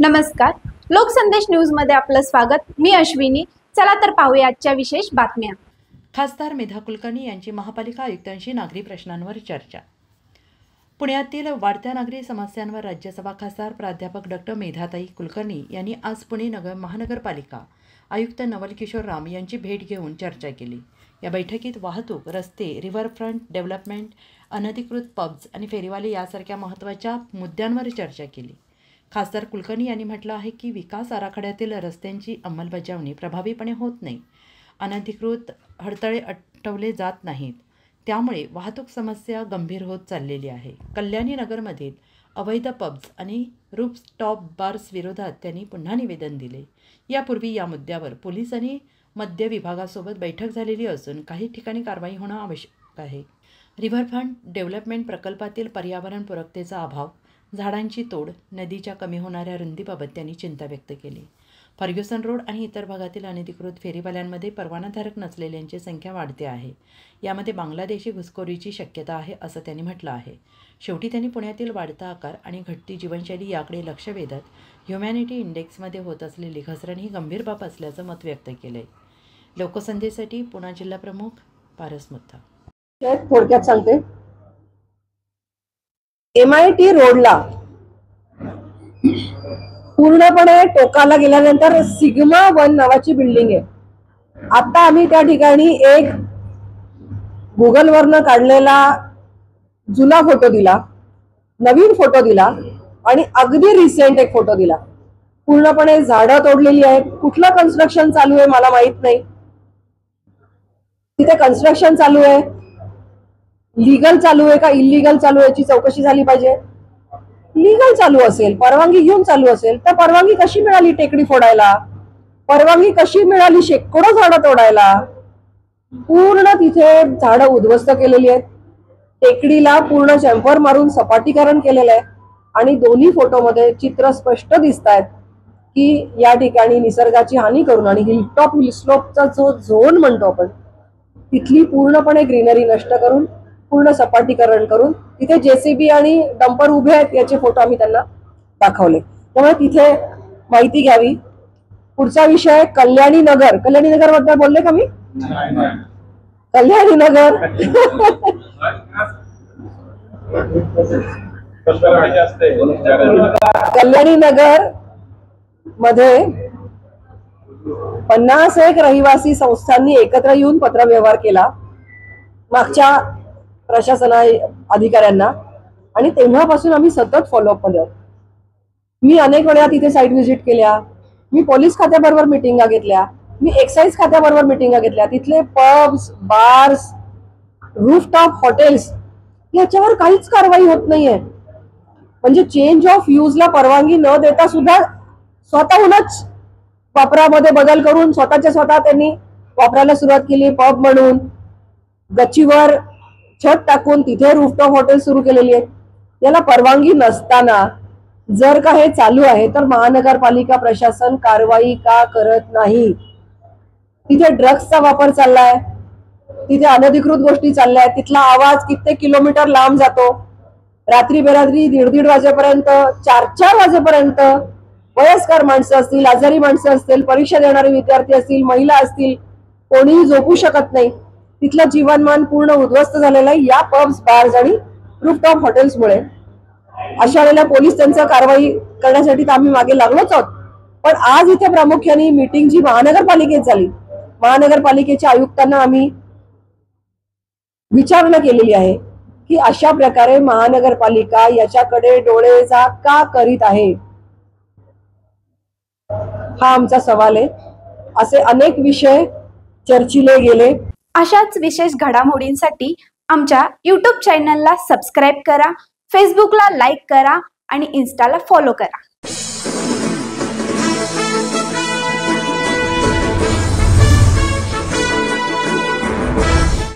नमस्कार, लोकसंदेश न्यूज मध्ये आपलं स्वागत। मी अश्विनी। चला तर पाहूया आजच्या विशेष बातम्या। खासदार मेधा कुलकर्णी यांची महापालिका आयुक्तांशी नागरी प्रश्नांवर चर्चा। पुण्यातील वाढत्या नागरी समस्यांवर राज्यसभा खासदार प्राध्यापक डॉ. मेधाताई कुलकर्णी यांनी आज पुणे महानगरपालिका आयुक्त नवल किशोर राम यांची भेट घेऊन चर्चा केली। या बैठकीत वाहतूक, रस्ते, रिव्हरफ्रंट डेव्हलपमेंट, अनधिकृत पब्स आणि फेरीवाले यासारख्या महत्त्वाच्या मुद्द्यांवर चर्चा केली। खासदार कुलकर्णी यांनी म्हटलं आहे की विकास आराखड्यातील रस्त्यांची अंमलबजावणी प्रभावीपणे होत नाही, अनधिकृत हडतळे अटवले जात नाहीत, त्यामुळे वाहतूक समस्या गंभीर होत चाललेली आहे। कल्याणी नगरमधील अवैध पब्स आणि रूफटॉप बार्स विरोधात त्यांनी पुन्हा निवेदन दिले। यापूर्वी या मुद्द्यावर पोलीस आणि मद्य विभागासोबत बैठक झालेली असून काही ठिकाणी कारवाई होणं आवश्यक आहे। रिव्हरफ्रंट डेव्हलपमेंट प्रकल्पातील पर्यावरणपूरकतेचा अभाव, झाडांची तोड, नदीच्या कमी होणाऱ्या रुंदीबाबत त्यांनी चिंता व्यक्त केली। फर्ग्युसन रोड आणि इतर भागातील अनधिकृत फेरीवाल्यांमध्ये परवानाधारक नसलेल्यांची संख्या वाढते आहे। यामध्ये बांगलादेशी घुसखोरीची शक्यता आहे असं त्यांनी म्हटलं आहे। शेवटी त्यांनी पुण्यातील वाढता आकार आणि घटती जीवनशैली याकडे लक्ष वेधत ह्युमॅनिटी इंडेक्समध्ये होत असलेली घसरण ही गंभीर बाब असल्याचं मत व्यक्त केलंय। लोकसंदेशसाठी पुणे जिल्हा प्रमुख पारस मुथा। थोडक्यात सांगते, MIT रोडला पूर्णपणे टोकाला गेल्यानंतर सिग्मा 1 नावाची बिल्डिंग आहे। आता आम्ही त्या ठिकाणी एक गुगलवरनं काढलेला जुना फोटो दिला, नवीन फोटो दिला आणि अगदी रिसेंट एक फोटो दिला। पूर्णपणे झाडं तोडलेली आहेत। कुठलं कन्स्ट्रक्शन चालू आहे मला माहित नाही। तिथे कन्स्ट्रक्शन चालू आहे, लीगल चालू आहे का इल्लीगल चालू आहे याची चौकशी झाली पाहिजे। लीगल चालू असेल, परवानगी घेऊन चालू असेल तर परवानगी कशी मिळाली टेकडी फोडायला, परवानगी कशी मिळाली शेकडो झाडं तोडायला। पूर्ण तिथे झाडं उद्ध्वस्त केलेली आहेत, टेकडीला पूर्ण चॅम्पर मारून सपाटीकरण केलेलं आहे आणि दोन्ही फोटोमध्ये चित्र स्पष्ट दिसत आहेत की या ठिकाणी निसर्गाची हानी करून आणि हिलटॉप हिलस्लोपचा जो झोन म्हणतो आपण तिथली पूर्णपणे ग्रीनरी नष्ट करून पूर्ण सपाटीकरण करून तिथे JCB आणि डंपर उभे आहेत याचे फोटो आम्ही त्यांना दाखवले। त्यामुळे तिथे माहिती घ्यावी। पुढचा विषय कल्याणी नगर। कल्याणी नगर बद्दल बोलले का मी? कल्याणी नगर कल्याणी नगर मध्ये 51 रहिवासी संस्थांनी एकत्र येऊन पत्रव्यवहार केला मागच्या प्रशासना अधिकाऱ्यांना आणि तेव्हापासून आम्ही सतत फॉलोअप मध्ये आहोत। मी अनेक वेळा तिथे साईट व्हिजिट केल्या, मी पोलीस खात्याबरोबर मिटिंगा घेतल्या, मी एक्साईज खात्याबरोबर मिटिंगा घेतल्या। तिथले पब्स, बार्स, रूफटॉप हॉटेल्स याच्यावर काहीच कारवाई होत नाहीये। म्हणजे चेंज ऑफ यूजला परवानगी न देता सुद्धा स्वतःहूनच वापरामध्ये बदल करून स्वतः त्यांनी वापरायला सुरुवात केली। पब म्हणून गच्चीवर छत टाकून तिथे रूफटॉप हॉटेल सुरू केलेली आहेत। याला परवानगी नसताना जर का हे चालू आहे तर महानगरपालिका प्रशासन कारवाई का करत नाही? तिथे ड्रग्सचा वापर चाललाय, तिथे अनधिकृत गोष्टी चालल्या आहेत, तिथला आवाज कित्येक किलोमीटर लांब जातो। रात्री बेरात्री 1:30 वाजेपर्यंत 4 वाजेपर्यंत वयस्कर माणसं असतील, आजारी माणसं असतील, परीक्षा देणारे विद्यार्थी असतील, महिला असतील, कोणीही झोपू शकत नाही। तिथलं जीवनमान पूर्ण उद्ध्वस्त झालेलं आहे या पब्स, बार्स आणि रूफटॉप हॉटेल्समुळे। अशा वेळेला पोलीस त्यांचा कारवाई करण्यासाठी तर आम्ही मागे लागलोच आहोत, पण आज इथे प्रामुख्याने मीटिंग जी महानगरपालिकेत झाली, महानगरपालिकेच्या आयुक्तांना आम्ही विचारणा केलेली आहे की अशा प्रकारे महानगरपालिका याच्याकडे डोळेझाक का करीत आहे, हा आमचा सवाल आहे। असे अनेक विषय चर्चिले गेले। अशाच विशेष घडामोडींसाठी आमच्या YouTube चॅनलला सबस्क्राईब करा, फेसबुकला लाईक करा आणि इन्स्टाला फॉलो करा।